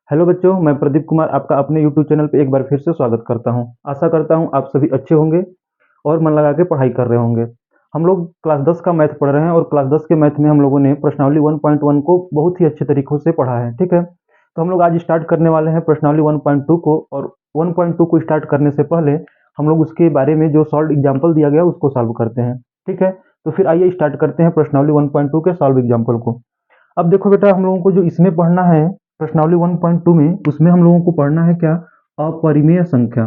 Hello बच्चों, मैं प्रदीप कुमार आपका अपने यूट्यूब चैनल पे एक बार फिर से स्वागत करता हूं। आशा करता हूं आप सभी अच्छे होंगे और मन लगा के पढ़ाई कर रहे होंगे। हम लोग क्लास 10 का मैथ पढ़ रहे हैं और क्लास 10 के मैथ में हम लोगों ने प्रश्नावली 1.1 को बहुत ही अच्छे तरीकों से पढ़ा है। ठीक है, तो हम लोग आज स्टार्ट करने वाले हैं प्रश्नावली 1.2 को। और 1.2 को स्टार्ट करने से पहले हम लोग उसके बारे में जो सॉल्व एग्जाम्पल दिया गया उसको सॉल्व करते हैं। ठीक है, तो फिर आइए स्टार्ट करते हैं प्रश्नावली 1.2 के सॉल्व एग्जाम्पल को। अब देखो बेटा, हम लोगों को जो इसमें पढ़ना है प्रश्नावली 1.2 में, उसमें हम लोगों को पढ़ना है क्या? अपरिमेय संख्या।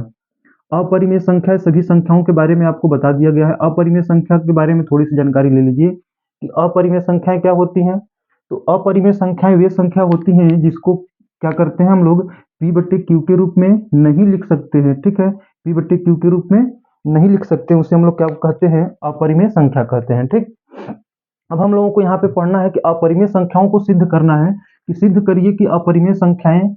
अपरिमेय संख्या सभी संख्याओं के बारे में आपको बता दिया गया है। अपरिमेय संख्या के बारे में थोड़ी सी जानकारी ले लीजिए कि अपरिमेय संख्याएं क्या होती हैं। तो अपरिमेय संख्याएं वे संख्या होती हैं जिसको क्या करते हैं हम लोग पी बट्टे क्यू के रूप में नहीं लिख सकते हैं। ठीक है, पी बट्टे क्यू के रूप में नहीं लिख सकते, उसे हम लोग क्या कहते हैं? अपरिमेय संख्या कहते हैं। ठीक, अब हम लोगों को यहाँ पे पढ़ना है कि अपरिमेय संख्याओं को सिद्ध करना है कि सिद्ध करिए कि अपरिमेय संख्याएं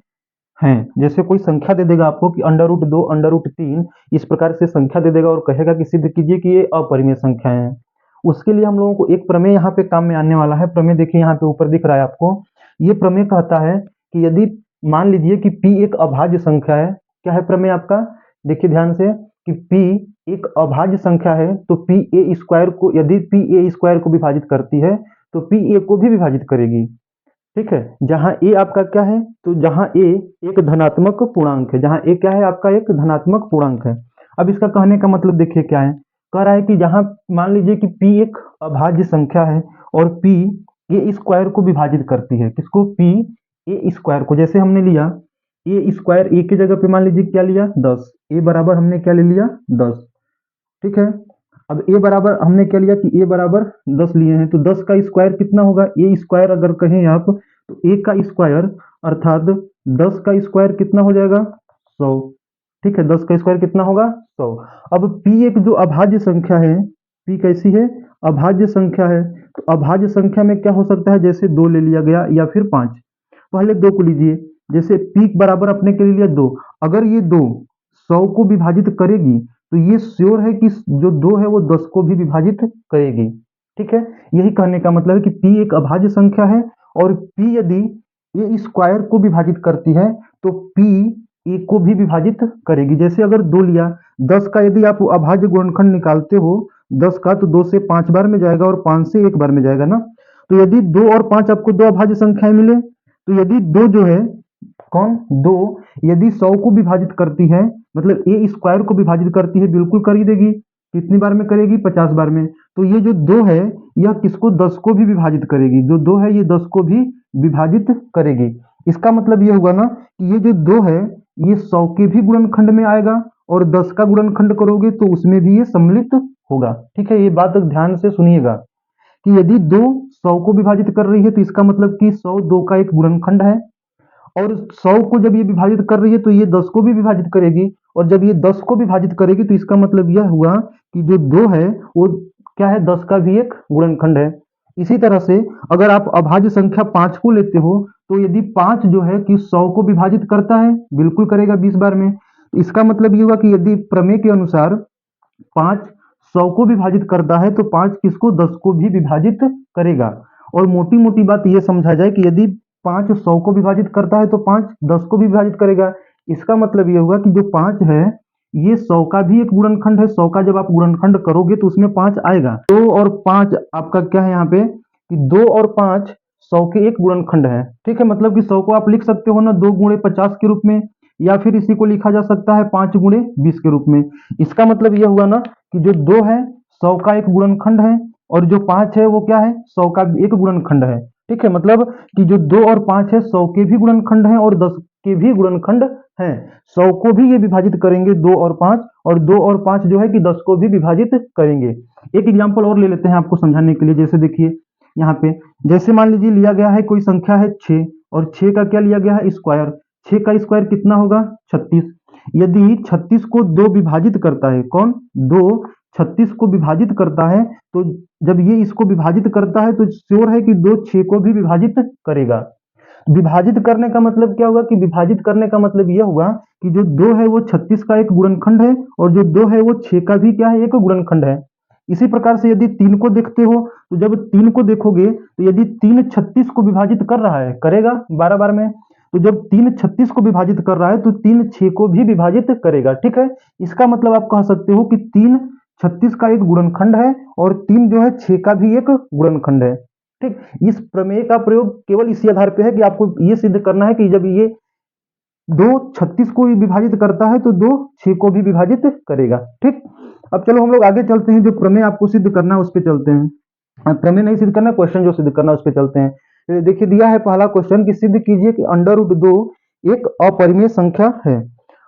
हैं। जैसे कोई संख्या दे देगा आपको कि √2 √3 इस प्रकार से संख्या दे देगा और कहेगा कि सिद्ध कीजिए कि ये अपरिमेय संख्याएं हैं। उसके लिए हम लोगों को एक प्रमेय यहाँ पे काम में आने वाला है। प्रमेय देखिए यहाँ पे ऊपर दिख रहा है आपको। ये प्रमेय कहता है कि यदि मान लीजिए कि p एक अभाज्य संख्या है। क्या है प्रमेय आपका? देखिए ध्यान से कि p एक अभाज्य संख्या है तो p a स्क्वायर को, यदि p a स्क्वायर को विभाजित करती है तो p a को भी विभाजित करेगी। ठीक है, जहां ए आपका क्या है? तो जहां ए एक धनात्मक पूर्णांक है, जहां ए क्या है आपका? एक धनात्मक पूर्णांक है। अब इसका कहने का मतलब देखिए क्या है, कह रहा है कि जहां मान लीजिए कि p एक अभाज्य संख्या है और p ए स्क्वायर को विभाजित करती है। किसको? p ए स्क्वायर को। जैसे हमने लिया ए स्क्वायर, ए की जगह पे मान लीजिए क्या लिया? 10। ए बराबर हमने क्या ले लिया? 10। ठीक है, अब ए बराबर हमने क्या लिया कि ए बराबर 10 लिए हैं, तो 10 का स्क्वायर कितना होगा? ए स्क्वायर अगर कहें आप तो ए का स्क्वायर अर्थात 10 का स्क्वायर कितना हो जाएगा? 100। ठीक है, 10 का स्क्वायर कितना होगा? 100। अब p एक जो अभाज्य संख्या है, p कैसी है? अभाज्य संख्या है। तो अभाज्य संख्या में क्या हो सकता है? जैसे 2 ले लिया गया या फिर 5। पहले 2 को लीजिए। जैसे p बराबर अपने के लिए लिया 2, अगर ये 2 100 को विभाजित करेगी तो ये श्योर है कि जो 2 है वो 10 को भी विभाजित करेगी। ठीक है, यही कहने का मतलब है कि p एक अभाज्य संख्या है और p यदि ए स्क्वायर को विभाजित करती है तो p ए को भी विभाजित करेगी। जैसे अगर 2 लिया, 10 का यदि आप अभाज्य गुणनखंड निकालते हो 10 का, तो 2 से 5 बार में जाएगा और 5 से 1 बार में जाएगा ना। तो यदि 2 और 5 आपको दो अभाज्य संख्याएं मिले, तो यदि 2 जो है कौन? 2 यदि 100 को विभाजित करती है, मतलब ए स्क्वायर को विभाजित करती है, बिल्कुल कर ही देगी। कितनी बार में करेगी? 50 बार में। तो ये जो 2 है यह किसको? 10 को भी विभाजित करेगी। जो 2 है ये 10 को भी विभाजित करेगी। इसका मतलब ये होगा ना कि ये जो 2 है ये 100 के भी गुणनखंड में आएगा और 10 का गुणनखंड करोगे तो उसमें भी ये सम्मिलित होगा। ठीक है, ये बात ध्यान से सुनिएगा कि यदि 2 100 को विभाजित कर रही है तो इसका मतलब कि 100 2 का एक गुणनखंड है, और 100 को जब ये विभाजित कर रही है तो ये 10 को भी विभाजित करेगी, और जब ये 10 को विभाजित करेगी तो इसका मतलब यह हुआ कि जो 2 है वो क्या है? 10 का भी एक गुणनखंड है। इसी तरह से अगर आप अभाज्य संख्या 5 को लेते हो तो यदि 5 जो है कि 100 को विभाजित करता है, बिल्कुल करेगा 20 बार में। तो इसका मतलब ये हुआ कि यदि प्रमेय के अनुसार 5 100 को विभाजित करता है तो 5 किसको? 10 को भी विभाजित करेगा। और मोटी मोटी बात ये समझा जाए कि यदि 5 100 को विभाजित करता है तो 5 10 को भी विभाजित करेगा। इसका मतलब ये होगा कि जो 5 है ये 100 का भी एक गुणनखंड है। 100 का जब आप गुणनखंड करोगे तो उसमें 5 आएगा। 2 और 5 आपका क्या है यहाँ पे कि 2 और 5 100 के एक गुणनखंड है। ठीक है, मतलब कि 100 को आप लिख सकते हो ना 2 गुणे 50 के रूप में, या फिर इसी को लिखा जा सकता है 5 गुणे 20 के रूप में। इसका मतलब यह हुआ ना कि जो 2 है 100 का एक गुणनखंड है और जो 5 है वो क्या है? 100 का एक गुणनखंड है। ठीक है, मतलब कि जो 2 और 5 है 100 के भी गुणनखंड है और 10 के भी गुणनखंड है। 100 को भी ये विभाजित करेंगे 2 और 5, और 2 और 5 जो है कि 10 को भी विभाजित करेंगे। एक एग्जांपल और ले लेते हैं आपको समझाने के लिए। जैसे देखिए यहाँ पे, जैसे मान लीजिए लिया गया है कोई संख्या है 6 और 6 का क्या लिया गया है? स्क्वायर। 6 का स्क्वायर कितना होगा? 36। यदि 36 को 2 विभाजित करता है, कौन? 2 36 को विभाजित करता है, तो जब ये इसको विभाजित करता है तो श्योर है कि 2 6 को भी विभाजित करेगा। विभाजित करने का मतलब क्या हुआ कि विभाजित करने का मतलब यह हुआ कि जो 2 है वो 36 का एक गुणनखंड है और जो 2 है वो 6 का भी क्या है? एक गुणनखंड है। इसी प्रकार से यदि 3 को देखते हो तो जब 3 को देखोगे तो यदि 3 36 को विभाजित कर रहा है, करेगा 12 बार में, तो जब 3 36 को विभाजित कर रहा है तो 3 6 को भी विभाजित करेगा। ठीक है, इसका मतलब आप कह सकते हो कि 3 36 का एक गुणनखंड है और 3 जो है 6 का भी एक गुणनखंड है। ठीक, इस प्रमेय का प्रयोग केवल इसी आधार पे है कि आपको ये सिद्ध करना है कि जब ये 2 36 को विभाजित करता है तो 2 6 को भी विभाजित करेगा। ठीक, अब चलो हम लोग आगे चलते हैं, जो प्रमेय आपको सिद्ध करना है उस पे चलते हैं। प्रमेय नहीं सिद्ध करना, क्वेश्चन जो सिद्ध करना है उस पे चलते हैं। देखिए दिया है पहला क्वेश्चन कि सिद्ध कीजिए कि √2 एक अपरिमेय संख्या है।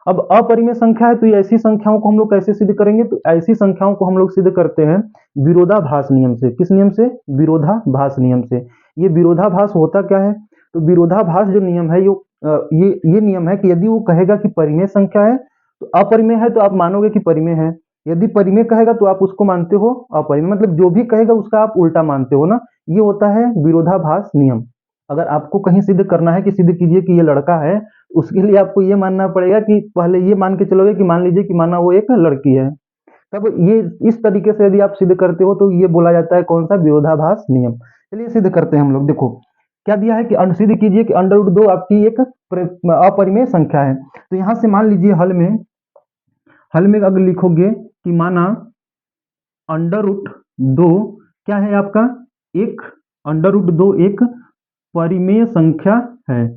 अब अपरिमेय संख्या है तो ये ऐसी संख्याओं को हम लोग कैसे सिद्ध करेंगे, तो ऐसी संख्याओं को हम लोग सिद्ध करते हैं विरोधाभास नियम से। किस नियम से? विरोधाभास नियम से। ये विरोधाभास होता क्या है? तो विरोधाभास जो नियम है ये नियम है कि यदि वो कहेगा कि परिमेय संख्या है तो अपरिमेय है तो आप मानोगे कि परिमेय है, यदि परिमेय कहेगा तो आप उसको मानते हो अपरिमेय, मतलब जो भी कहेगा उसका आप उल्टा मानते हो ना, ये होता है विरोधाभास नियम। अगर आपको कहीं सिद्ध करना है कि सिद्ध कीजिए कि ये लड़का है, उसके लिए आपको ये मानना पड़ेगा कि पहले ये मान के चलोगे कि मान लीजिए कि माना वो एक लड़की है, तब ये इस तरीके से यदि आप सिद्ध करते हो तो ये बोला जाता है कौन सा? विरोधाभास नियम। चलिए सिद्ध करते हैं हम लोग। देखो क्या दिया है कि सिद्ध कीजिए कि √2 आपकी एक अपरिमेय संख्या है। तो यहां से मान लीजिए हल में अगर लिखोगे कि माना √2 क्या है आपका? एक √2 एक परिमेय संख्या है।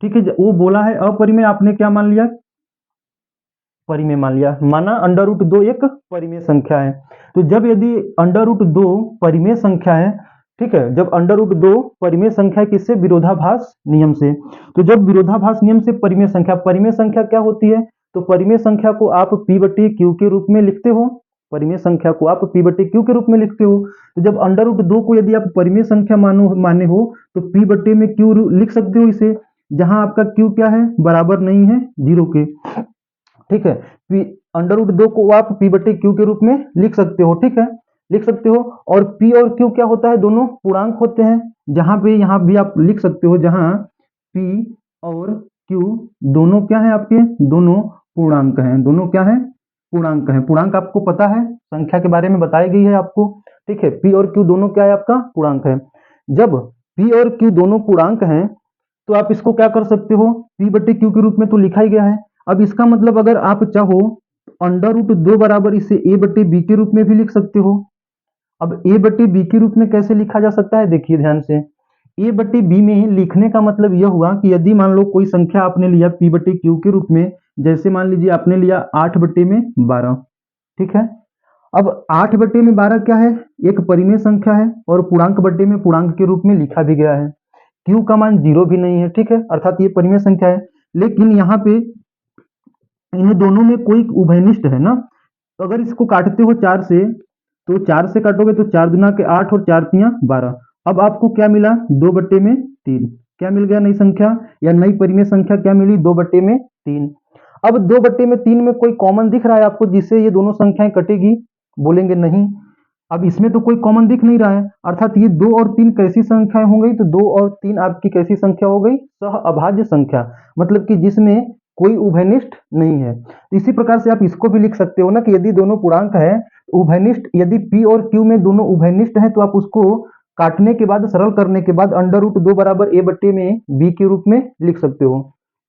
ठीक है, वो बोला है अपरिमेय, आपने क्या मान लिया? परिमेय मान लिया। माना √2 एक परिमेय संख्या है। तो जब यदि √2 परिमेय संख्या है, ठीक है, जब √2 परिमेय संख्या किससे? विरोधाभास नियम से। तो जब विरोधाभास नियम से परिमेय संख्या क्या होती है? तो परिमेय संख्या को आप P/Q के रूप में लिखते हो। परिमेय संख्या को आप P/Q के रूप में लिखते हो। तो जब √2 को यदि आप परिमेय संख्या माने हो तो P/Q लिख सकते हो इसे, जहां आपका Q क्या है? बराबर नहीं है 0 के। ठीक है, √2 को आप P/Q के रूप में लिख सकते हो। ठीक है, लिख सकते हो। और P और Q क्या होता है? दोनों पूर्णांक होते हैं। जहां पे यहां भी आप लिख सकते हो, जहां P और Q दोनों क्या है आपके? दोनों पूर्णांक हैं। दोनों क्या है? पूर्णांक हैं। पूर्णांक आपको पता है, संख्या के बारे में बताई गई है आपको। ठीक है, P और Q दोनों क्या है? आपका पूर्णांक है। जब P और Q दोनों पूर्णांक हैं तो आप इसको क्या कर सकते हो? P/Q के रूप में तो लिखा ही गया है। अब इसका मतलब अगर आप चाहो √2 बराबर इसे A/B के रूप में भी लिख सकते हो। अब A/B के रूप में कैसे लिखा जा सकता है? देखिए ध्यान से, A/B में लिखने का मतलब यह हुआ कि यदि मान लो कोई संख्या आपने लिया P/Q के रूप में, जैसे मान लीजिए आपने लिया 8/12। ठीक है, अब 8/12 क्या है? एक परिमेय संख्या है और पूर्णांक बट्टे में पूर्णांक के रूप में लिखा भी गया है। Q का मान 0 भी नहीं है। ठीक है, अर्थात ये परिमेय संख्या है। लेकिन यहाँ पे इन दोनों में कोई उभयनिष्ठ है ना, तो अगर इसको काटते हो 4 से, तो 4 से काटोगे तो 4 दूना के 8 और 4 तियां 12। अब आपको क्या मिला? 2/3। क्या मिल गया? नई संख्या या नई परिमेय संख्या क्या मिली? 2/3। अब 2/3 में कोई कॉमन दिख रहा है आपको जिससे ये दोनों संख्याएं कटेगी? बोलेंगे नहीं। अब इसमें तो कोई कॉमन दिख नहीं रहा है, अर्थात ये 2 और 3 कैसी संख्याएं हो गई? तो 2 और 3 आपकी कैसी संख्या हो गई? सह अभाज्य संख्या, मतलब कि जिसमें कोई उभयनिष्ठ नहीं है। तो इसी प्रकार से आप इसको भी लिख सकते हो ना कि यदि दोनों पूर्णांक है उभयनिष्ठ, यदि P और Q में दोनों उभयनिष्ठ है तो आप उसको काटने के बाद, सरल करने के बाद √2 बराबर A/B के रूप में लिख सकते हो।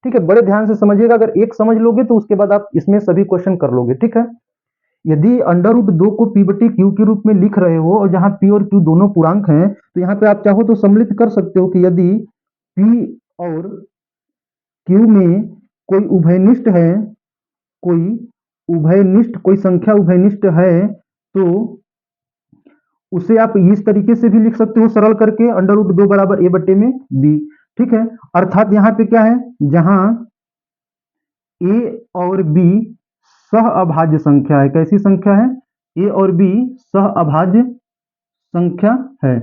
ठीक है, बड़े ध्यान से समझिएगा, अगर एक समझ लोगे तो उसके बाद आप इसमें सभी क्वेश्चन कर लोगे। ठीक है, यदि √2 को P/Q के रूप में लिख रहे हो और जहां P और Q दोनों पूर्णांक हैं, तो यहाँ पे आप चाहो तो सम्मिलित कर सकते हो कि यदि P और Q में कोई उभयनिष्ठ है, कोई संख्या उभयनिष्ठ है, तो उसे आप इस तरीके से भी लिख सकते हो सरल करके, √2 बराबर A/B। ठीक है, अर्थात यहाँ पे क्या है? जहां A और B सह अभाज्य संख्या है। कैसी संख्या है? A और B सह अभाज्य संख्या है।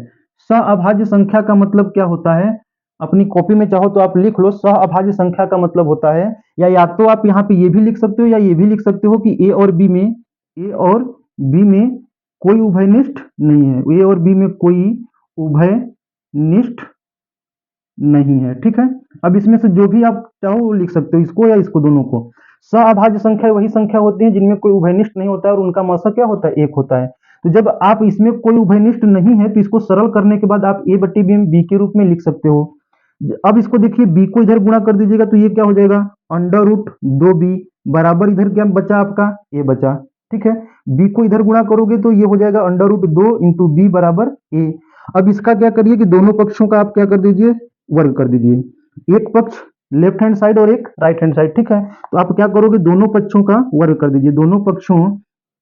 सह अभाज्य संख्या का मतलब क्या होता है? अपनी कॉपी में चाहो तो आप लिख लो, सह अभाज्य संख्या का मतलब होता है, या तो आप यहाँ पे ये भी लिख सकते हो या ये भी लिख सकते हो कि A और B में कोई उभयनिष्ठ नहीं है। A और B में कोई उभयनिष्ठ नहीं है। ठीक है, अब इसमें से जो भी आप चाहो वो लिख सकते हो, इसको या इसको, दोनों को। सह-अभाज्य संख्या वही संख्या होती है जिनमें कोई उभयनिष्ठ नहीं होता है और उनका मौसा क्या होता है? 1 होता है। तो जब आप इसमें कोई उभयनिष्ठ नहीं है तो इसको सरल करने के बाद आप A/B के रूप में लिख सकते हो। अब इसको देखिए बी को इधर गुणा कर दीजिएगा तो ये क्या हो जाएगा अंडर रूट 2b बराबर इधर क्या बचा आपका ए बचा। ठीक है, बी को इधर गुणा करोगे तो ये हो जाएगा अंडर रूट 2 इंटू बी बराबर ए। अब इसका क्या करिए कि दोनों पक्षों का आप क्या कर दीजिए वर्ग कर दीजिए, एक पक्ष लेफ्ट हैंड साइड और एक राइट हैंड साइड। ठीक है, तो आप क्या करोगे दोनों पक्षों का वर्ग कर दीजिए, दोनों पक्षों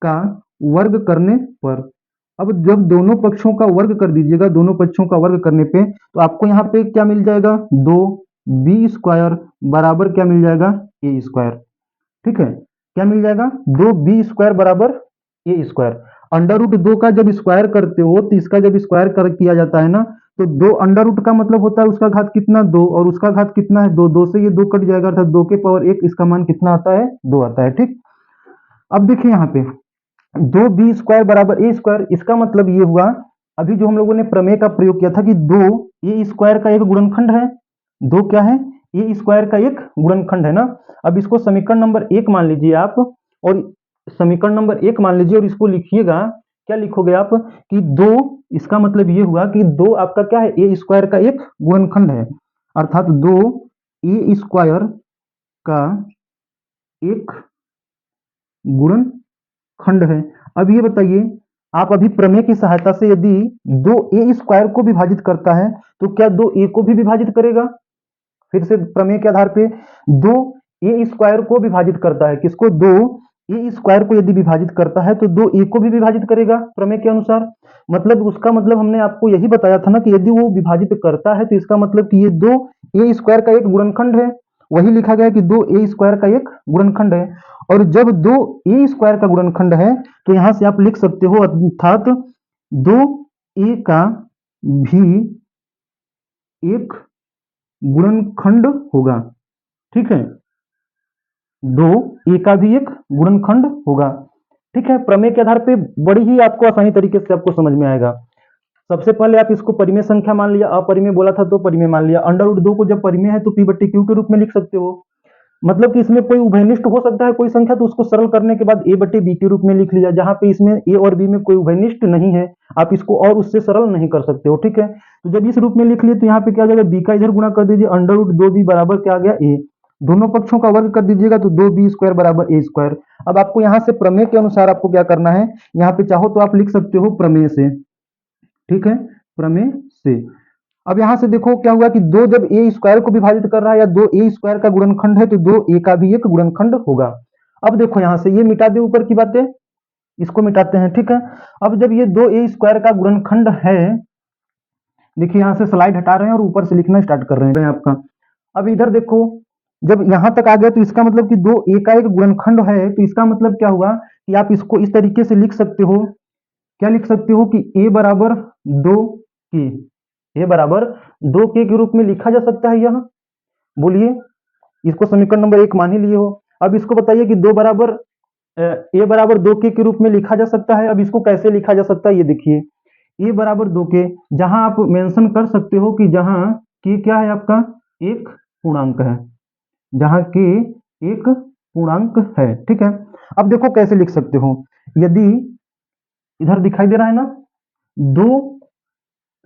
का वर्ग करने पर, अब जब दोनों पक्षों का वर्ग कर दीजिएगा, दोनों पक्षों का वर्ग करने पे तो आपको यहाँ पे क्या मिल जाएगा 2b² बराबर क्या मिल जाएगा a²। ठीक है, क्या मिल जाएगा 2b² बराबर a²। अंडर रूट 2 का जब स्क्वायर करते हो तो इसका जब स्क्वायर कर किया जाता है ना तो 2 अंडर रूट का मतलब होता है उसका घात कितना 2 और उसका घात कितना है 2, 2 से ये 2 कट जाएगा अर्थात 2 के पावर 1 इसका मान कितना आता है 2 आता है। ठीक, अब देखिए यहाँ पे 2b² बराबर a², इसका मतलब ये हुआ अभी जो हम लोगों ने प्रमेय का प्रयोग किया था कि 2a² का एक गुणनखंड है, 2 क्या है a² का एक गुणनखंड है ना। अब इसको समीकरण नंबर 1 मान लीजिए आप, और समीकरण नंबर 1 मान लीजिए और इसको लिखिएगा, क्या लिखोगे आप कि 2, इसका मतलब ये हुआ कि 2 आपका क्या है a² का एक गुणनखंड है, अर्थात 2a² का एक गुणनखंड है। अब ये बताइए आप अभी प्रमेय की सहायता से यदि 2a² को विभाजित करता है तो क्या 2a को भी विभाजित करेगा, फिर से प्रमेय के आधार पे 2a² को विभाजित करता है, किसको 2a² को यदि विभाजित करता है तो 2a को भी विभाजित करेगा प्रमेय के अनुसार। मतलब उसका मतलब हमने आपको यही बताया था ना कि यदि वो विभाजित करता है तो इसका मतलब कि ये 2a² का एक गुणनखंड है, वही लिखा गया कि 2a² का एक गुणनखंड है। और जब 2a² का गुणनखंड है तो यहां से आप लिख सकते हो अर्थात 2a का भी एक गुणनखंड होगा। ठीक है, 2a का भी एक गुणनखंड होगा। ठीक है, प्रमेय के आधार पे बड़ी ही आपको आसानी तरीके से आपको समझ में आएगा। सबसे पहले आप इसको परिमेय संख्या मान लिया, अपरिमेय बोला था तो परिमेय मान लिया। अंडर रूट 2 को जब परिमेय है तो p/q के रूप में लिख सकते हो, मतलब कि इसमें कोई उभयनिष्ठ हो सकता है कोई संख्या तो उसको सरल करने के बाद a/b के रूप में लिख लिया, जहां पे इसमें a और b में कोई उभयनिष्ठ नहीं है आप इसको और उससे सरल नहीं कर सकते हो। ठीक है, तो जब इस रूप में लिख लिए तो यहाँ पे क्या हो जाएगा b का इधर गुणा कर दीजिए, अंडर रूट 2b बराबर क्या आ गया a, दोनों पक्षों का वर्ग कर दीजिएगा तो 2b² बराबर a²। अब आपको यहाँ से प्रमेय के अनुसार आपको क्या करना है, यहाँ पे चाहो तो आप लिख सकते हो प्रमेय से। ठीक है, प्रमेय से अब यहां से देखो क्या हुआ कि 2 जब a² को विभाजित कर रहा है या 2a² का गुणनखंड है तो 2a का भी एक गुणनखंड होगा। अब देखो यहां से ये मिटा दे ऊपर की बातें, इसको मिटाते हैं। ठीक है, अब जब ये 2a² का गुणनखंड है, देखिए यहां से स्लाइड हटा रहे हैं और ऊपर से लिखना स्टार्ट कर रहे हैं आपका। अब इधर देखो जब यहां तक आ गया तो इसका मतलब कि 2a का एक गुणनखंड है, तो इसका मतलब क्या हुआ कि आप इसको इस तरीके से लिख सकते हो, क्या लिख सकते हो कि a बराबर 2k, a बराबर 2k के रूप में लिखा जा सकता है। यह बोलिए, इसको समीकरण नंबर 1 मान ही लिए हो। अब इसको बताइए कि 2 बराबर a बराबर 2k के रूप में लिखा जा सकता है। अब इसको कैसे लिखा जा सकता है ये देखिए, a बराबर 2k, जहां आप मेंशन कर सकते हो कि जहां k क्या है आपका एक पूर्णांक है, जहां k एक पूर्णांक है। ठीक है, अब देखो कैसे लिख सकते हो, यदि इधर दिखाई दे रहा है ना 2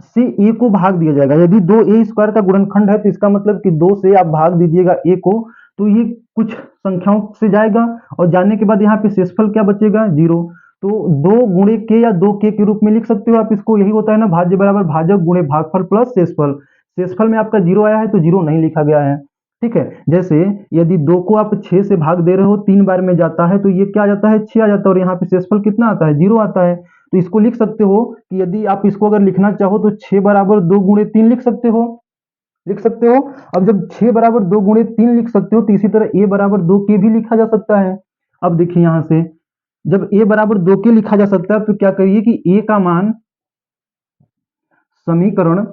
से a को भाग दिया जाएगा, यदि 2a² का गुणनखंड है तो इसका मतलब कि 2 से आप भाग दीजिएगा a को तो ये कुछ संख्याओं से जाएगा और जाने के बाद यहाँ पे शेषफल क्या बचेगा 0। तो 2 गुणे k या 2k के रूप में लिख सकते हो आप इसको, यही होता है ना भाज्य बराबर भाजक गुणे भागफल प्लस शेषफल। शेषफल में आपका 0 आया है तो 0 नहीं लिखा गया है। ठीक है, जैसे यदि 2 को आप 6 से भाग दे रहे हो 3 बार में जाता है तो ये क्या आ जाता है 6 आ जाता है और यहाँ पे शेषफल कितना आता है 0 आता है। तो इसको लिख सकते हो कि यदि आप इसको अगर लिखना चाहो तो 6 बराबर 2 गुणे 3 लिख सकते हो, लिख सकते हो। अब जब 6 बराबर 2 गुणे 3 लिख सकते हो तो इसी तरह a बराबर 2k भी लिखा जा सकता है। अब देखिए यहां से जब a बराबर 2k लिखा जा सकता है तो क्या करिए कि a का मान समीकरण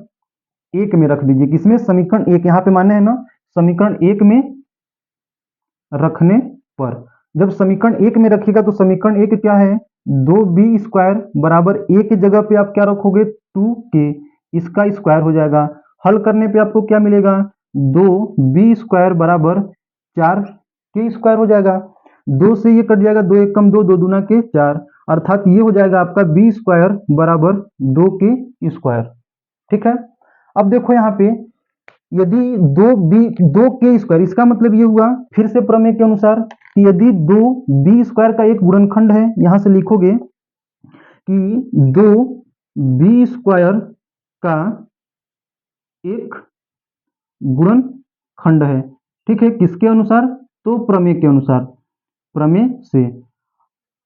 1 में रख दीजिए, किसमें समीकरण 1, यहाँ पे माने है ना समीकरण 1 में रखने पर, जब समीकरण 1 में रखिएगा तो समीकरण 1 क्या है 2b² बराबर a की जगह पे आप क्या रखोगे 2k, इसका स्क्वायर हो जाएगा। हल करने पे आपको क्या मिलेगा 2b² बराबर 4k² हो जाएगा। 2 से ये कट जाएगा, 2 1 कम 2, 2 दूना के 4, अर्थात ये हो जाएगा आपका b² बराबर 2k²। ठीक है, अब देखो यहाँ पे यदि दो के स्क्वायर, इसका मतलब ये हुआ फिर से प्रमेय के अनुसार कि यदि दो बी स्क्वायर का एक गुणनखंड है, यहां से लिखोगे कि दो बी स्क्वायर का एक गुणनखंड है। ठीक है, किसके अनुसार? तो प्रमेय के अनुसार, प्रमेय से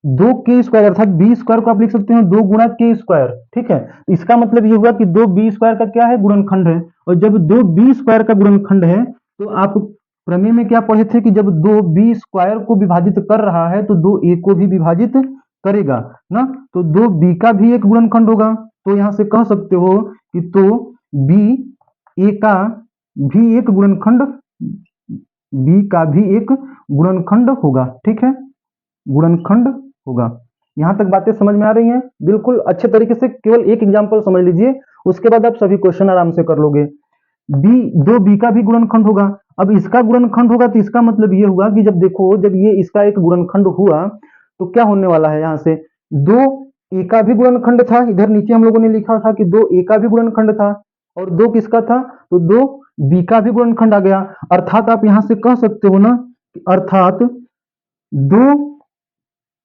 दो के स्क्वायर अर्थात बी स्क्वायर को आप लिख सकते हैं दो गुणा के स्क्वायर। ठीक है, इसका मतलब ये हुआ कि दो बी स्क्वायर का क्या है? गुणनखंड है। और जब दो बी स्क्वायर का गुणनखंड है तो आप प्रमेय में क्या पढ़े थे कि जब दो बी स्क्वायर को विभाजित कर रहा है तो दो ए को भी विभाजित करेगा ना, तो दो बी का भी एक गुणनखंड होगा। तो यहां से कह सकते हो कि तो बी ए का भी एक गुणनखंड, बी का भी एक गुणनखंड होगा। ठीक है, गुणनखंड होगा। यहां तक बातें समझ में आ रही हैं? बिल्कुल अच्छे तरीके से केवल एक एग्जांपल समझ लीजिए, उसके बाद आप सभी क्वेश्चन आराम से कर लोगे। बी, दो बी का भी गुणनखंड होगा। अब इसका गुणनखंड होगा तो इसका मतलब ये हुआ कि जब देखो जब ये इसका एक गुणनखंड हुआ तो क्या होने वाला है? यहां से दो ए का भी गुणनखंड था, इधर नीचे हम लोगों ने लिखा था कि दो ए का भी गुणनखंड था, और दो किसका था? तो दो बी का भी गुणनखंड आ गया। अर्थात आप यहां से कह सकते हो ना, अर्थात दो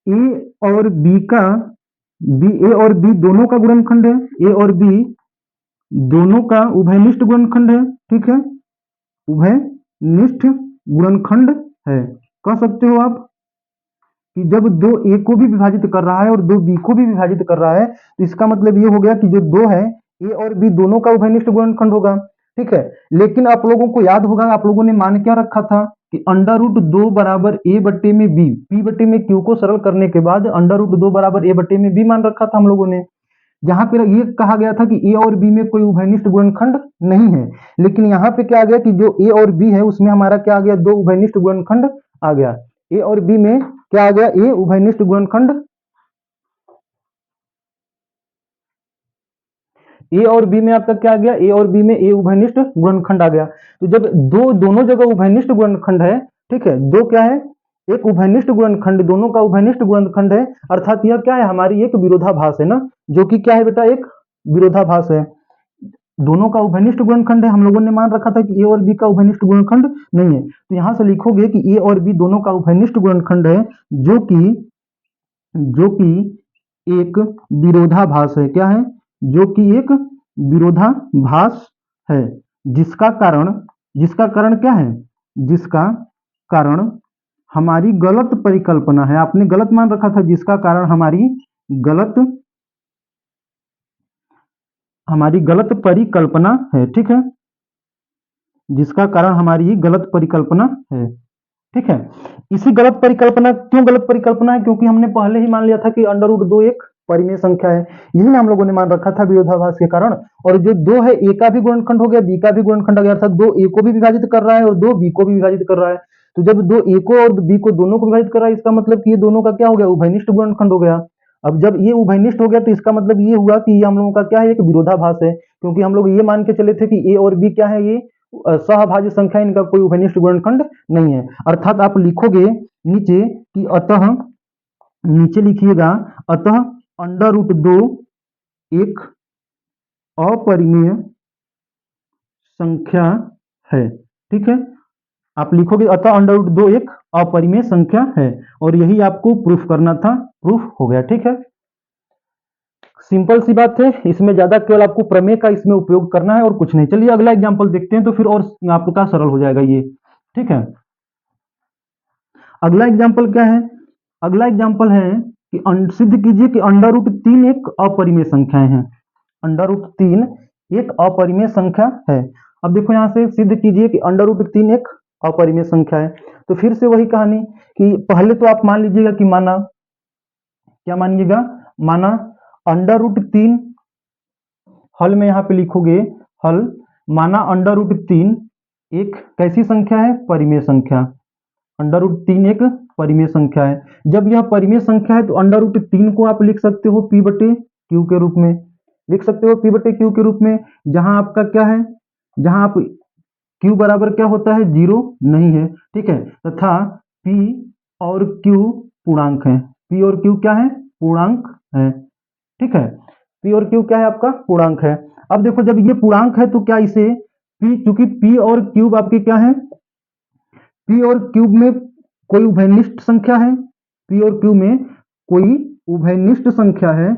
ए और बी का, बी ए और बी दोनों का गुणनखंड है, ए और बी दोनों का उभयनिष्ठ गुणनखंड है। ठीक है, उभयनिष्ठ गुणनखंड है। कह सकते हो आप कि जब दो ए को भी विभाजित कर रहा है और दो बी को भी विभाजित कर रहा है तो इसका मतलब ये हो गया कि जो दो है ए और बी दोनों का उभयनिष्ठ गुणनखंड होगा। ठीक है, लेकिन आप लोगों को याद होगा आप लोगों ने मान क्या रखा था कि अंडर रूट दो बराबर ए बटे में बी, पी बटे में क्यू को सरल करने के बाद अंडर रूट दो बराबर ए बटे में बी मान रखा था हम लोगों ने, जहां पर ये कहा गया था कि ए और बी में कोई उभयनिष्ठ गुणनखंड नहीं है। लेकिन यहाँ पे क्या आ गया कि जो ए और बी है उसमें हमारा क्या आ गया? दो उभयनिष्ठ गुणनखंड आ गया। ए और बी में क्या आ गया? ए उभयनिष्ठ गुणनखंड, ए और बी में आपका क्या आ गया? ए और बी में ए उभयनिष्ठ गुणनखंड आ गया। तो जब दो दोनों जगह उभयनिष्ठ गुणनखंड है, ठीक है, दो क्या है? एक उभयनिष्ठ गुणनखंड, दोनों का उभयनिष्ठ गुणनखंड है, अर्थात यह क्या है? हमारी एक विरोधाभास है ना, जो कि क्या है बेटा? एक विरोधाभास है। दोनों का उभयनिष्ठ गुणनखंड है, हम लोगों ने मान रखा था कि ए और बी का उभयनिष्ठ गुणनखंड नहीं है, तो यहां से लिखोगे कि ए और बी दोनों का उभयनिष्ठ गुणनखंड है, जो कि एक विरोधाभास है। क्या है? जो कि एक विरोधाभास है, जिसका कारण क्या है? जिसका कारण हमारी गलत परिकल्पना है। आपने गलत मान रखा था, जिसका कारण हमारी गलत परिकल्पना है। ठीक है, जिसका कारण हमारी गलत परिकल्पना है। ठीक है, इसी गलत परिकल्पना, क्यों गलत परिकल्पना है? क्योंकि हमने पहले ही मान लिया था कि अंडर रूट दो एक परिमेय संख्या है, यही ना हम लोगों ने मान रखा था विरोधाभास के कारण। और जो दो है, ए का भी गुणनखंड हो गया, बी का भी गुणनखंड हो गया, अर्थात दो ए को भी विभाजित कर रहा है और दो बी को भी विभाजित कर रहा है। तो जब दो ए को और बी को दोनों को विभाजित कर रहा है, इसका मतलब कि ये दोनों का क्या हो गया? उभयनिष्ठ गुणनखंड हो गया। अब जब ये उभयनिष्ठ हो गया तो इसका मतलब ये हुआ कि ये हम लोगों का क्या है? एक विरोधाभास है, क्योंकि हम लोग ये मान के चले थे कि ए और बी क्या है? ये सहभाज्य संख्या, इनका कोई उभयनिष्ठ गुणनखंड नहीं है। अर्थात आप लिखोगे नीचे कि अतः, नीचे लिखिएगा अतः अंडर रूट दो एक अपरिमेय संख्या है। ठीक है, आप लिखोगे अतः अंडर रूट दो एक अपरिमेय संख्या है, और यही आपको प्रूफ करना था, प्रूफ हो गया। ठीक है, सिंपल सी बात है, इसमें ज्यादा केवल आपको प्रमेय का इसमें उपयोग करना है और कुछ नहीं। चलिए अगला एग्जांपल देखते हैं, तो फिर और आपका सरल हो जाएगा ये। ठीक है, अगला एग्जाम्पल क्या है? अगला एग्जाम्पल है कि सिद्ध कीजिए कि अंडर रूट तीन एक अपरिमेय संख्याएं हैं। अंडर रूट तीन एक अपरिमेय संख्या है। अब देखो यहां से सिद्ध कीजिए कि अंडर रूट तीन एक अपरिमेय संख्या है। तो फिर से वही कहानी कि पहले तो आप मान लीजिएगा कि माना, क्या मानिएगा? माना अंडर रूट तीन, हल में यहां पे लिखोगे हल, माना अंडर रूट तीन एक कैसी संख्या है? परिमेय संख्या। अंडर रूट तीन एक परिमेय संख्या है। जब यह परिमेय संख्या है तो अंडर रूट तीन को आप लिख सकते हो पी बटे क्यू के रूप में, लिख सकते हो पी बटे क्यू के रूप में, जहां आपका क्या है? जहां आप क्यू बराबर क्या होता है? जीरो नहीं है। ठीक है, तथा पी और क्यू पूर्णांक है। पी और क्यू क्या है? पूर्णांक है। ठीक है, पी और क्यू क्या है? आपका पूर्णांक है। अब देखो जब ये पूर्णांक है तो क्या इसे पी, चूंकि पी और क्यूब आपके क्या है, पी और क्यूब में कोई उभयनिष्ठ संख्या है, पी और क्यूब में कोई उभयनिष्ठ संख्या है,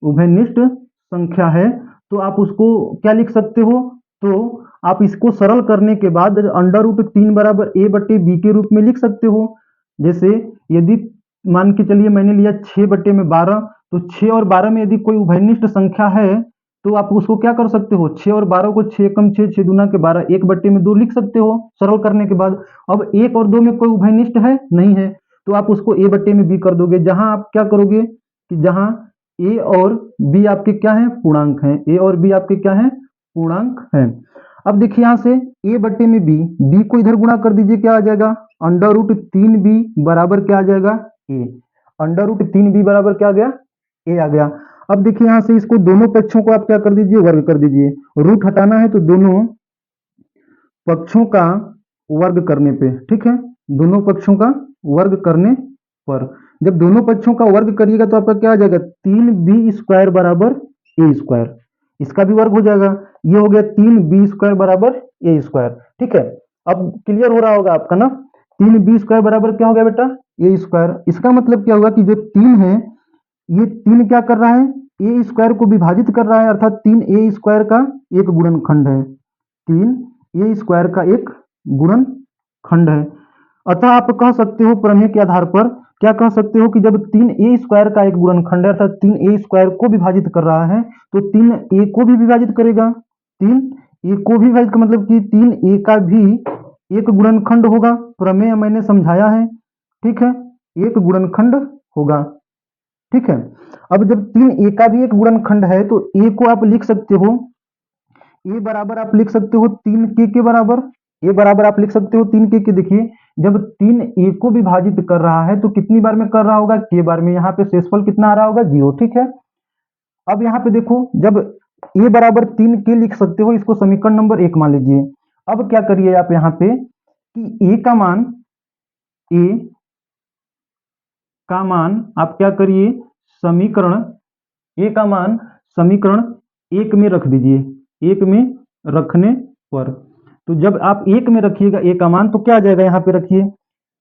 उभयनिष्ठ संख्या है, तो आप उसको क्या लिख सकते हो, तो आप इसको सरल करने के बाद अंडर रूट 3 बराबर ए बटे बी के रूप में लिख सकते हो। जैसे यदि मान के चलिए मैंने लिया 6 बटे में 12, तो 6 और 12 में यदि कोई उभयनिष्ठ संख्या है तो आप उसको क्या कर सकते हो, 6 और 12 को 6 कम 6, 6 दूना के 12, 1 बटे में 2 लिख सकते हो सरल करने के बाद। अब 1 और 2 में कोई उभयनिष्ठ है नहीं है, तो आप उसको ए बटे में बी कर दोगे, जहां आप क्या करोगे कि जहां ए और बी आपके क्या है, पूर्णांक हैं, ए और बी आपके क्या है, पूर्णांक हैं। अब देखिए यहां से ए बटे में बी, बी को इधर गुणा कर दीजिए, क्या आ जाएगा, अंडर रूट 3b बराबर क्या आ जाएगा, ए। अंडर रूट 3b बराबर क्या आ गया, ए आ गया। अब देखिए यहां से इसको दोनों पक्षों को आप क्या कर दीजिए, वर्ग कर दीजिए। रूट हटाना है तो दोनों पक्षों का वर्ग करने पे, ठीक है, दोनों पक्षों का वर्ग करने पर, जब दोनों पक्षों का वर्ग करिएगा तो आपका क्या आ जाएगा, 3b² बराबर ए स्क्वायर, इसका भी वर्ग हो जाएगा, ये हो गया 3b² बराबर ए स्क्वायर। ठीक है, अब क्लियर हो रहा होगा आपका ना, 3b² बराबर क्या हो गया बेटा, ए स्क्वायर। इसका मतलब क्या होगा कि जो 3 है, ये 3 क्या कर रहा है, ए स्क्वायर को विभाजित कर रहा है, अर्थात 3a² का एक गुणनखंड है, 3a² का एक गुणनखंड है। अतः आप कह सकते हो प्रमेय के आधार पर, क्या कह सकते हो कि जब 3a² का एक गुणनखंड है अर्थात 3a² को विभाजित कर रहा है, तो 3a को भी विभाजित करेगा, 3a को भी विभाजित का मतलब कि 3a का भी एक गुणनखंड होगा। प्रमेय मैंने समझाया है, ठीक है, एक गुणनखंड होगा। ठीक है, अब जब 3a का भी एक गुणनखंड है तो a को आप लिख सकते हो, ए बराबर आप लिख सकते हो 3k के बराबर, ए बराबर आप लिख सकते हो 3k के। देखिए जब 3a को विभाजित कर रहा है तो कितनी बार में कर रहा होगा, k बार में, यहाँ पे शेषफल कितना आ रहा होगा, 0। ठीक है, अब यहाँ पे देखो जब a बराबर 3k लिख सकते हो, इसको समीकरण नंबर 1 मान लीजिए। अब क्या करिए आप यहाँ पे कि a का मान, a का मान आप क्या करिए, समीकरण ए का मान समीकरण 1 में रख दीजिए, 1 में रखने पर, तो जब आप 1 में रखिएगा ए का मान तो क्या आ जाएगा, यहाँ पे रखिए,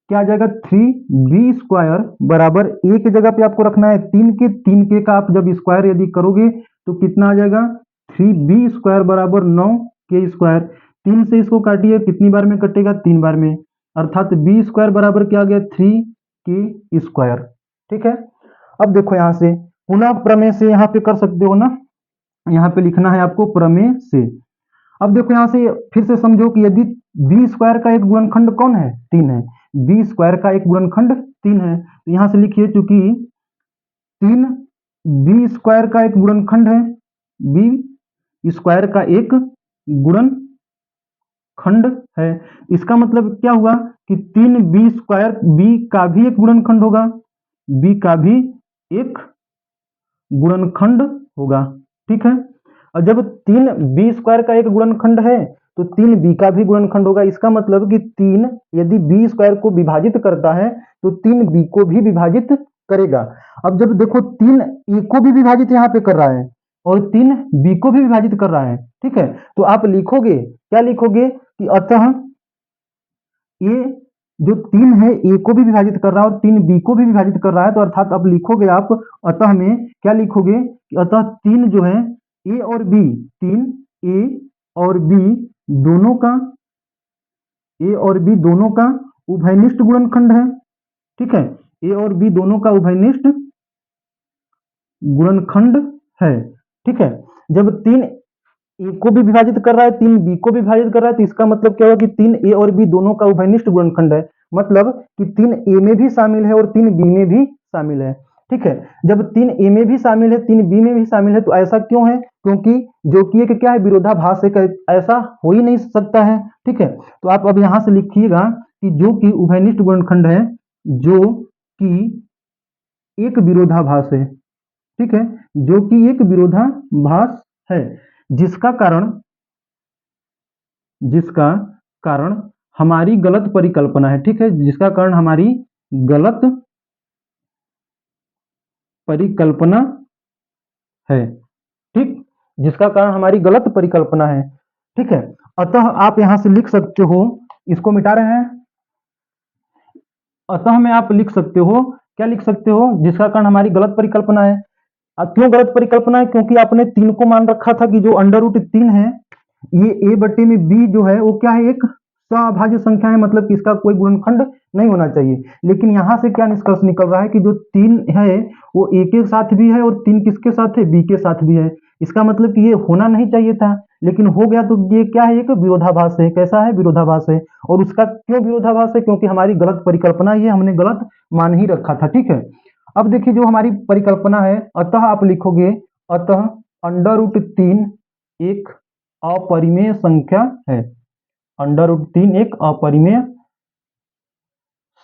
क्या आ जाएगा, 3b² बराबर ए की जगह पे आपको रखना है 3k का आप जब स्क्वायर यदि करोगे तो कितना आ जाएगा, 3b² बराबर 9k²। 3 से इसको काटिए, कितनी बार में कटेगा, 3 बार में, अर्थात b² बराबर क्या आ गया, 3k²। ठीक है, अब देखो यहाँ से पुनः प्रमेय से यहाँ पे कर सकते हो ना, यहाँ पे लिखना है आपको प्रमेय से। अब देखो यहाँ से फिर से समझो कि यदि b² का एक गुणनखंड कौन है, 3 है, b² का एक गुणनखंड 3 है, तो यहाँ से लिखिए चूंकि 3b² का एक गुणनखंड है, b² का एक गुणनखंड है, इसका मतलब क्या हुआ कि 3b², b का भी एक गुणनखंड होगा, b का भी एक गुणनखंड होगा। ठीक है, और जब 3b² का एक गुणनखंड है तो 3b का भी गुणनखंड होगा, इसका मतलब कि 3 यदि b² को विभाजित करता है तो 3b को भी विभाजित करेगा। अब जब देखो 3a को भी विभाजित यहाँ पे कर रहा है और 3b को भी विभाजित कर रहा है, ठीक है, तो आप लिखोगे, क्या लिखोगे कि अतः ये जो 3 है ए को भी विभाजित कर रहा है और 3b को भी विभाजित कर रहा है, तो अर्थात अब लिखोगे आप अतः में, क्या लिखोगे कि अतः 3 जो है ए और बी, 3 ए और बी दोनों का, ए और बी दोनों का उभयनिष्ठ गुणनखंड है। ठीक है, ए और बी दोनों का उभयनिष्ठ गुणनखंड है। ठीक है, जब 3 ए को भी विभाजित कर रहा है, 3b को भी विभाजित कर रहा है, तो इसका मतलब क्या होगा कि 3a और b दोनों का उभयनिष्ठ गुणनखंड है, मतलब कि 3a में भी शामिल है और 3b में भी शामिल है। ठीक है, जब 3a में भी शामिल है, 3b में भी शामिल है, तो ऐसा क्यों है, क्योंकि जो कि एक क्या है, विरोधाभास है, ऐसा हो ही नहीं सकता है। ठीक है, तो आप अब यहां से लिखिएगा कि जो कि उभयनिष्ठ गुणनखंड है, जो कि एक विरोधाभास है। ठीक है, जो कि एक विरोधाभास है, जिसका कारण, जिसका कारण हमारी गलत परिकल्पना है। ठीक है, जिसका कारण हमारी गलत परिकल्पना है। ठीक, जिसका कारण हमारी गलत परिकल्पना है। ठीक है, अतः आप यहां से लिख सकते हो, इसको मिटा रहे हैं। अतः में आप लिख सकते हो, क्या लिख सकते हो, जिसका कारण हमारी गलत परिकल्पना है। क्यों गलत परिकल्पना है? क्योंकि आपने 3 को मान रखा था कि जो अंडर रूट 3 है, ये ए बटे में बी जो है वो क्या है, एक सअभाज्य संख्या है, मतलब कि इसका कोई गुणनखंड नहीं होना चाहिए। लेकिन यहाँ से क्या निष्कर्ष निकल रहा है कि जो 3 है वो ए के साथ भी है और 3 किसके साथ है, बी के साथ भी है। इसका मतलब कि ये होना नहीं चाहिए था, लेकिन हो गया, तो ये क्या है, एक विरोधाभास है। कैसा है? विरोधाभास है। और उसका क्यों विरोधाभास है? क्योंकि हमारी गलत परिकल्पना, ये हमने गलत मान ही रखा था। ठीक है, अब देखिए जो हमारी परिकल्पना है, अतः आप लिखोगे, अतः अंडर रूट 3 एक अपरिमेय संख्या है। अंडर रूट 3 एक अपरिमेय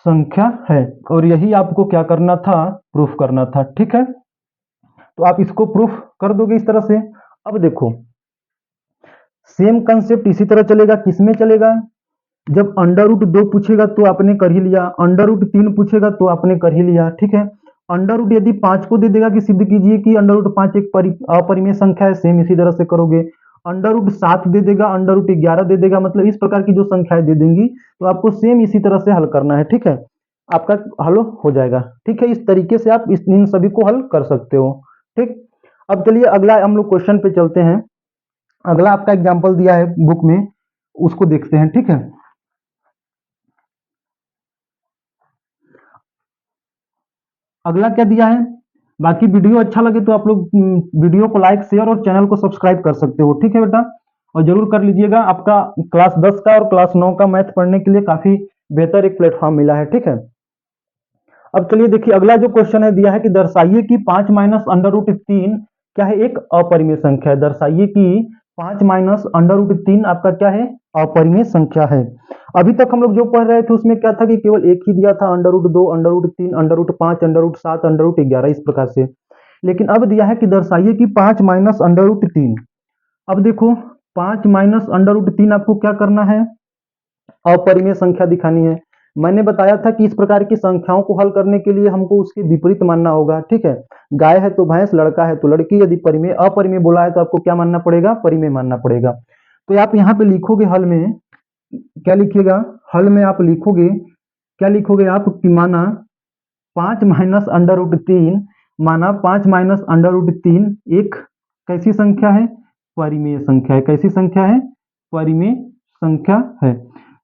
संख्या है, और यही आपको क्या करना था, प्रूफ करना था। ठीक है, तो आप इसको प्रूफ कर दोगे इस तरह से। अब देखो, सेम कंसेप्ट इसी तरह चलेगा, किसमें चलेगा, जब अंडर रूट 2 पूछेगा तो आपने कर ही लिया, अंडर रूट 3 पूछेगा तो आपने कर ही लिया। ठीक है, अंडर रूट यदि 5 को दे देगा कि सिद्ध कीजिए कि अंडर रूट 5 एक अपरिमेय संख्या है, सेम इसी तरह से करोगे। अंडर रूट 7 दे देगा, अंडर रूट 11 दे देगा, मतलब इस प्रकार की जो संख्याएं दे देंगी तो आपको सेम इसी तरह से हल करना है। ठीक है, आपका हल हो जाएगा। ठीक है, इस तरीके से आप इन सभी को हल कर सकते हो। ठीक, अब चलिए अगला हम लोग क्वेश्चन पे चलते हैं। अगला आपका एग्जाम्पल दिया है बुक में, उसको देखते हैं। ठीक है, अगला क्या दिया है, बाकी वीडियो अच्छा लगे तो आप लोग वीडियो को लाइक शेयर और चैनल को सब्सक्राइब कर सकते हो। ठीक है बेटा, और जरूर कर लीजिएगा, आपका क्लास 10 का और क्लास 9 का मैथ पढ़ने के लिए काफी बेहतर एक प्लेटफॉर्म मिला है। ठीक है, अब चलिए देखिए अगला जो क्वेश्चन है, दिया है कि दर्शाइए कि 5 माइनस अंडर रूट 3 क्या है, एक अपरिमेय संख्या है। दर्शाइए कि 5 माइनस अंडर रूट 3 आपका क्या है, अपरिमेय संख्या है। अभी तक हम लोग जो पढ़ रहे थे उसमें क्या था कि केवल एक ही दिया था, under root 2, under root 3, under root 5, under root 7, under root 11, इस प्रकार से। लेकिन अब दिया है कि दर्शाइए कि 5 माइनस अंडर रूट 3। अब देखो, 5 माइनस अंडर रूट 3 आपको क्या करना है, अपरिमेय संख्या दिखानी है। मैंने बताया था कि इस प्रकार की संख्याओं को हल करने के लिए हमको उसके विपरीत मानना होगा। ठीक है, गाय है तो भैंस, लड़का है तो लड़की, यदि परिमेय अपरिमेय बोला है तो आपको क्या मानना पड़ेगा, परिमेय मानना पड़ेगा। तो आप यहाँ पे लिखोगे हल में, क्या लिखिएगा, हल में आप लिखोगे, क्या लिखोगे आप कि माना 5 माइनस अंडर रूट 3, माना 5 माइनस अंडर रूट 3 एक कैसी संख्या है, परिमेय संख्या है। कैसी संख्या है, परिमेय संख्या है।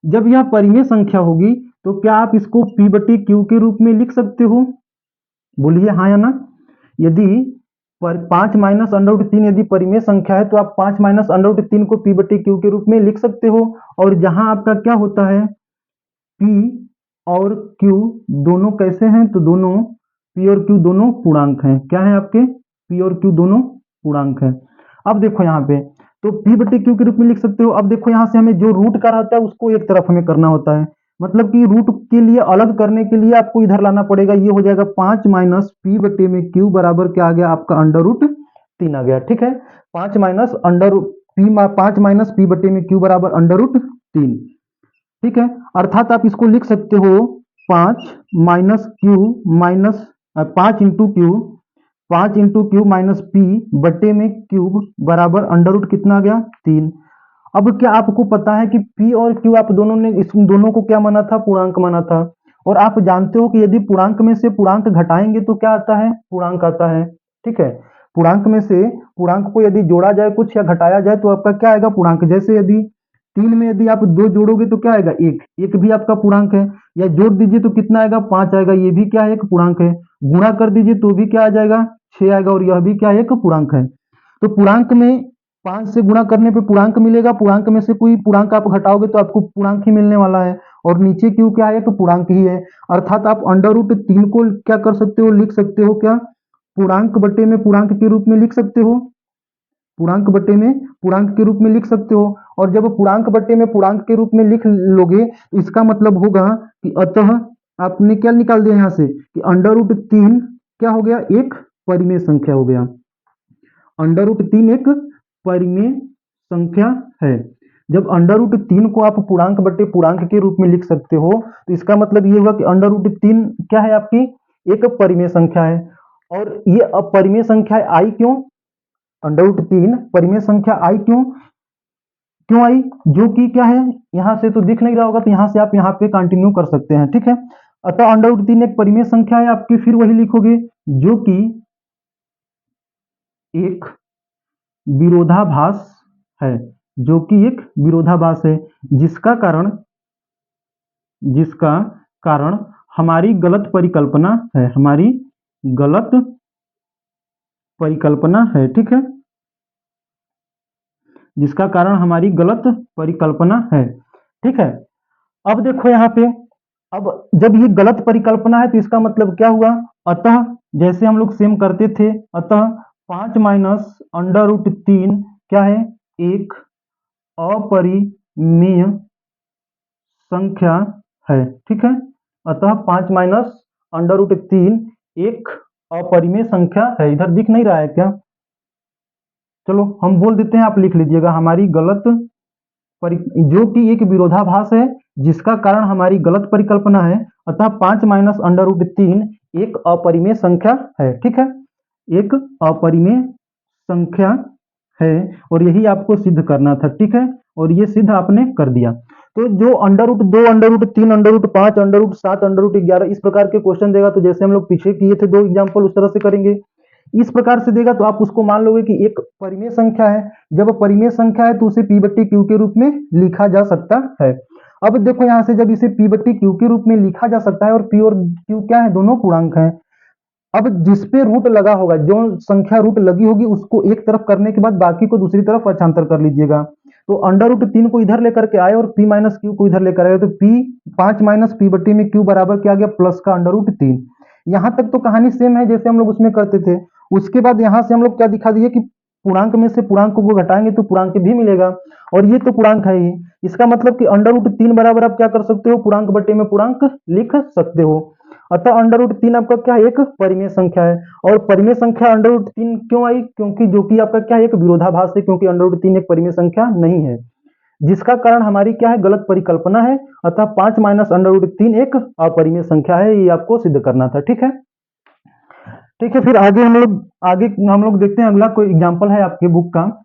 जब यह परिमेय संख्या होगी तो क्या आप इसको p बटी क्यू के रूप में लिख सकते हो, बोलिए हाँ या ना। यदि पर 5 माइनस अंडर रूट 3 यदि परिमेय संख्या है तो आप 5 माइनस अंडर रूट 3 को p बटी क्यू के रूप में लिख सकते हो। और जहां आपका क्या होता है, p और q दोनों कैसे हैं, तो दोनों p और q दोनों पूर्णांक हैं। क्या है आपके, p और q दोनों पूर्णांक हैं। अब देखो यहाँ पे, तो p बटे q के रूप में लिख सकते हो। अब देखो यहाँ से हमें जो रूट का रहता है उसको एक तरफ हमें करना होता है, मतलब कि रूट के लिए अलग करने के लिए आपको इधर लाना पड़ेगा। ये हो जाएगा 5 माइनस पी बटे में q बराबर क्या आ गया, आपका अंडर रूट 3 आ गया। ठीक है, 5 minus under P 5 minus P बटे में q बराबर अंडर रूट 3। ठीक है, अर्थात आप इसको लिख सकते हो 5 minus Q minus 5 into Q, 5 into Q minus P बटे में क्यूब बराबर अंडर रूट कितना आ गया, 3। अब क्या आपको पता है कि p और q आप दोनों ने इस दोनों को क्या माना था, पूर्णांक माना था। और आप जानते हो कि यदि पूर्णांक में से पूर्णांक घटाएंगे तो क्या आता है, पूर्णांक आता है। ठीक है, पूर्णांक में से पूर्णांक को यदि जोड़ा जाए कुछ या घटाया जाए तो आपका क्या आएगा, पूर्णांक। जैसे यदि 3 में यदि आप 2 जोड़ोगे तो क्या आएगा, 1, 1 भी आपका पूर्णांक है। या जोड़ दीजिए तो कितना आएगा, 5 आएगा, ये भी क्या है, एक पूर्णांक है। गुणा कर दीजिए तो भी क्या आ जाएगा, 6 आएगा, और यह भी क्या है, एक पूर्णांक है। तो पूर्णांक में 5 से गुणा करने पे पूर्णांक मिलेगा, पूर्णांक में से कोई पूर्णांक आप घटाओगे तो आपको पूर्णांक ही मिलने वाला है। और नीचे क्यों क्या है, तो पूर्णांक ही है। अर्थात आप अंडर रूट 3 को क्या कर सकते हो, लिख सकते हो क्या, पूर्णांक बटे में पूर्णांक के रूप में लिख सकते हो, पूर्णांक बटे में पूर्णांक के रूप में लिख सकते हो। और जब पूर्णांक बटे में पूर्णांक के रूप में लिख लोगे तो इसका मतलब होगा कि अतः आपने क्या निकाल दिया यहाँ से कि अंडर रूट 3 क्या हो गया, एक परिमेय संख्या हो गया। अंडर रूट 3 एक परिमेय संख्या है। जब अंडर रूट 3 को आप पूर्णांक बटे पूर्णांक के रूप में लिख सकते हो तो इसका मतलब ये होगा कि अंडर रूट 3 क्या है, आपकी एक परिमेय संख्या है। और ये अपरिमेय संख्या है आई क्यों, अंडर रूट 3 परिमेय संख्या आई क्यों, क्यों आई, जो कि क्या है, यहां से तो दिख नहीं रहा होगा, तो यहां से आप यहाँ पे कंटिन्यू कर सकते हैं, ठीक है। अतः अंडर रूट 3 एक परिमेय संख्या है आपकी, फिर वही लिखोगे जो कि एक विरोधाभास है, जो कि एक विरोधाभास है, जिसका कारण हमारी गलत परिकल्पना है, हमारी गलत परिकल्पना है, ठीक है, जिसका कारण हमारी गलत परिकल्पना है, ठीक है। अब देखो यहाँ पे, अब जब ये गलत परिकल्पना है तो इसका मतलब क्या हुआ, अतः जैसे हम लोग सेम करते थे, अतः 5 माइनस अंडर रूट 3 क्या है, एक अपरिमेय संख्या है, ठीक है। अतः 5 माइनस अंडर रूट 3 एक अपरिमेय संख्या है। इधर दिख नहीं रहा है क्या, चलो हम बोल देते हैं, आप लिख लीजिएगा, हमारी गलत जो कि एक विरोधाभास है, जिसका कारण हमारी गलत परिकल्पना है, अतः 5 माइनस अंडर रूट 3 एक अपरिमेय संख्या है, ठीक है, एक अपरिमेय संख्या है, और यही आपको सिद्ध करना था, ठीक है, और ये सिद्ध आपने कर दिया। तो जो under root 2, under root 3, under root 5, under root 7, under root 11 इस प्रकार के क्वेश्चन देगा, तो जैसे हम लोग पीछे किए थे 2 एग्जाम्पल, उस तरह से करेंगे। इस प्रकार से देगा तो आप उसको मान लोगे कि एक परिमेय संख्या है। जब परिमेय संख्या है तो उसे पी बट्टी क्यू के रूप में लिखा जा सकता है। अब देखो यहां से, जब इसे पी बट्टी क्यू के रूप में लिखा जा सकता है, और पी और क्यू क्या है, दोनों पूर्णांक हैं। अब जिस पे रूट लगा होगा, जो संख्या रूट लगी होगी, उसको एक तरफ करने के बाद बाकी को दूसरी तरफ पक्षांतर कर लीजिएगा। तो अंडर रूट 3 को इधर लेकर के आए और पी माइनस क्यू को इधर लेकर आए, तो पी 5 माइनस पी बट्टी में क्यू बराबर क्या आ गया, प्लस का अंडर रूट 3। यहां तक तो कहानी सेम है जैसे हम लोग उसमें करते थे। उसके बाद यहां से हम लोग क्या दिखा दिए कि पूर्णांक में से पूर्णांक को घटाएंगे तो पूर्णांक भी मिलेगा, और ये तो पूर्णांक है ही। इसका मतलब कि अंडर रूट 3 बराबर आप क्या कर सकते हो, पूर्णांक बटे में पूर्णांक लिख सकते हो। अतः अंडर रूट 3 आपका क्या है, एक परिमेय संख्या है। और परिमेय संख्या अंडर रूट 3 क्यों आई, क्योंकि जो कि आपका क्या है, एक विरोधाभास है, क्योंकि अंडर रूट 3 एक परिमेय संख्या नहीं है, जिसका कारण हमारी क्या है, गलत परिकल्पना है। अतः 5 माइनस अंडर रूट 3 एक अपरिमेय संख्या है, ये आपको सिद्ध करना था, ठीक है। ठीक है, फिर आगे हम लोग देखते हैं, अगला कोई एग्जाम्पल है आपके बुक का।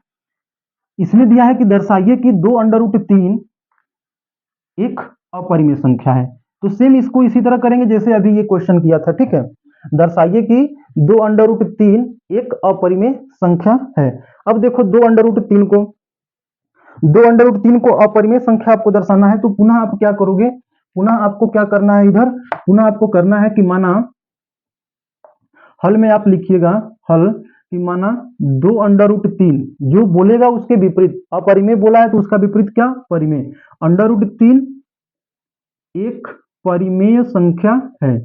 इसमें दिया है कि दर्शाइए कि 2 अंडर रूट 3 एक अपरिमेय संख्या है। तो सेम इसको इसी तरह करेंगे जैसे अभी ये क्वेश्चन किया था, ठीक है। दर्शाइए कि 2 अंडर रूट 3 एक अपरिमेय संख्या है। अब देखो 2 अंडर रूट 3 को, 2 अंडर रूट 3 को अपरिमेय संख्या आपको दर्शाना है, तो पुनः आप क्या करोगे, पुनः आपको क्या करना है, इधर पुनः आपको करना है कि माना हल में आप लिखिएगा, हल कि माना 2 अंडर रूट 3 जो बोलेगा उसके विपरीत, अपरिमेय बोला है तो उसका विपरीत क्या, परिमेय। अंडर रूट 3 एक परिमेय संख्या है,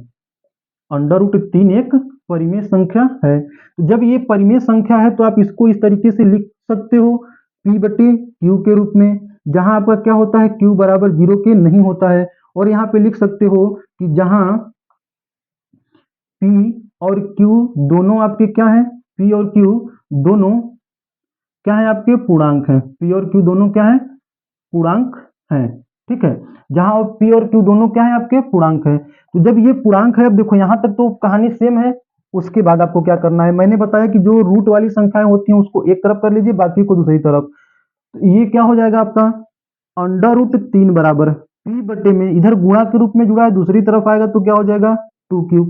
अंडर रूट 3 एक परिमेय संख्या है। तो जब ये परिमेय संख्या है तो आप इसको इस तरीके से लिख सकते हो, पी बटे क्यू के रूप में, जहां आपका क्या होता है, क्यू बराबर 0 के नहीं होता है। और यहाँ पे लिख सकते हो कि जहां पी और क्यू दोनों आपके क्या है, पी और क्यू दोनों क्या है, आपके पूर्णांक हैं, पी और क्यू दोनों क्या है, पूर्णांक हैं, ठीक है। जहां पी और क्यू दोनों क्या है, आपके पूर्णांक है। तो जब ये पूर्णांक है, अब देखो यहां तक तो कहानी सेम है। उसके बाद आपको क्या करना है, मैंने बताया कि जो रूट वाली संख्याएं होती हैं उसको एक तरफ कर लीजिए, बाकी को दूसरी तरफ। तो ये क्या हो जाएगा आपका, अंडर रूट 3 बराबर पी बटे में, इधर गुणा के रूप में जुड़ा है, दूसरी तरफ आएगा तो क्या हो जाएगा, 2q।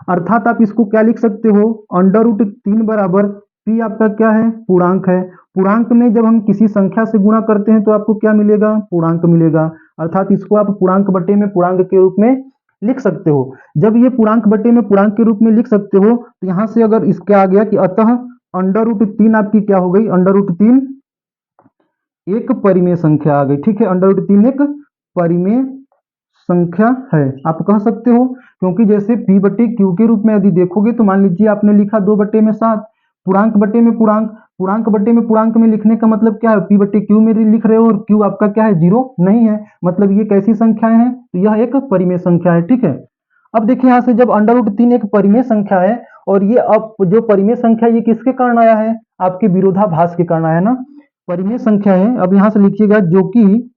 अर्थात आप इसको क्या लिख सकते हो, अंडर रूट 3 बराबर पी आपका क्या है, पूर्णांक है। पूर्णांक में जब हम किसी संख्या से गुणा करते हैं तो आपको क्या मिलेगा, पूर्णांक मिलेगा। अर्थात इसको आप पूर्णांक बटे में पूर्णांक के रूप में लिख सकते हो। जब ये पूर्णांक बटे में पूर्णांक के रूप में लिख सकते हो, तो यहां से अगर इसके आ गया कि अतः अंडर रूट 3 आपकी क्या हो गई, अंडर रूट 3 एक परिमेय संख्या आ गई, ठीक है। अंडर रूट 3 एक परिमेय संख्या है, आप कह सकते हो, क्योंकि जैसे p बटे क्यू के रूप में यदि देखोगे तो मान लीजिए आपने लिखा 2 बटे में 7, पूर्णांक बटे में पूर्णांक, पूर्णांक बटे में पूर्णांक में लिखने का मतलब क्या है, p बटे क्यू में लिख रहे हो और q आपका क्या है, 0 नहीं है, मतलब ये कैसी संख्याएं हैं, तो यह एक परिमेय संख्या है, ठीक है। अब देखिए यहां से जब अंडर रूट 3 एक परिमेय संख्या है, और ये अब जो परिमेय संख्या ये किसके कारण आया है, आपके विरोधाभास के कारण आया ना, परिमेय संख्या है। अब यहां से लिखिएगा जो कि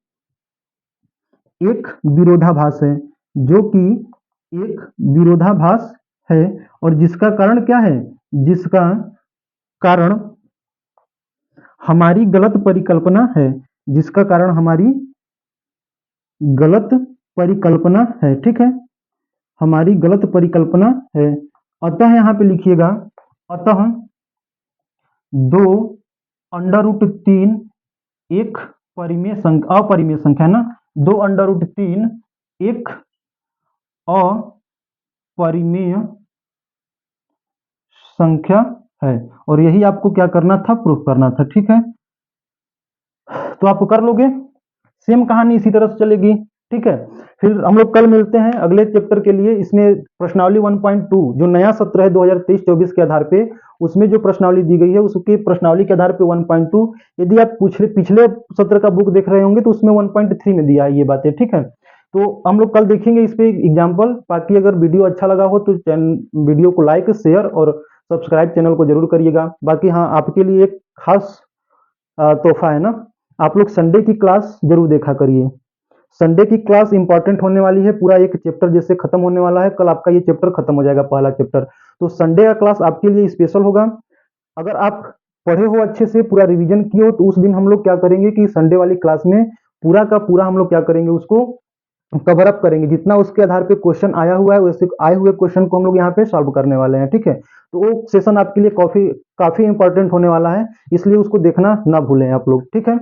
एक विरोधाभास है, जो कि एक विरोधाभास है, और जिसका कारण क्या है, जिसका कारण हमारी गलत परिकल्पना है, जिसका कारण हमारी गलत परिकल्पना है, ठीक है, हमारी गलत परिकल्पना है। अतः यहाँ पे लिखिएगा, अतः 2 अंडर रूट 3 एक अपरिमेय संख्या है ना, 2 अंडर रूट 3 एक अपरिमेय संख्या है, और यही आपको क्या करना था, प्रूफ करना था, ठीक है। तो आप कर लोगे, सेम कहानी इसी तरह से चलेगी, ठीक है। फिर हम लोग कल मिलते हैं अगले चैप्टर के लिए। इसमें प्रश्नावली 1.2 जो नया सत्र है 2023-24 के आधार पे, उसमें जो प्रश्नावली दी गई है उसकी प्रश्नावली के आधार पे 1.2, यदि आप पिछले सत्र का बुक देख रहे होंगे तो उसमें 1.3 में दिया है ये बातें, ठीक है। तो हम लोग कल देखेंगे इस पे एग्जाम्पल। बाकी अगर वीडियो अच्छा लगा हो तो वीडियो को लाइक, शेयर और सब्सक्राइब चैनल को जरूर करिएगा। बाकी हाँ, आपके लिए एक खास तोहफा है ना, आप लोग संडे की क्लास जरूर देखा करिए। संडे की क्लास इंपॉर्टेंट होने वाली है, पूरा एक चैप्टर जैसे खत्म होने वाला है, कल आपका ये चैप्टर खत्म हो जाएगा, पहला चैप्टर। तो संडे का क्लास आपके लिए स्पेशल होगा। अगर आप पढ़े हो अच्छे से, पूरा रिवीजन किए हो, तो उस दिन हम लोग क्या करेंगे कि संडे वाली क्लास में पूरा का पूरा हम लोग क्या करेंगे, उसको कवर अप करेंगे। जितना उसके आधार पे क्वेश्चन आया हुआ है वैसे आए हुए क्वेश्चन को हम लोग यहाँ पे सॉल्व करने वाले हैं, ठीक है। तो वो सेशन आपके लिए काफी इंपॉर्टेंट होने वाला है, इसलिए उसको देखना ना भूलें आप लोग, ठीक है।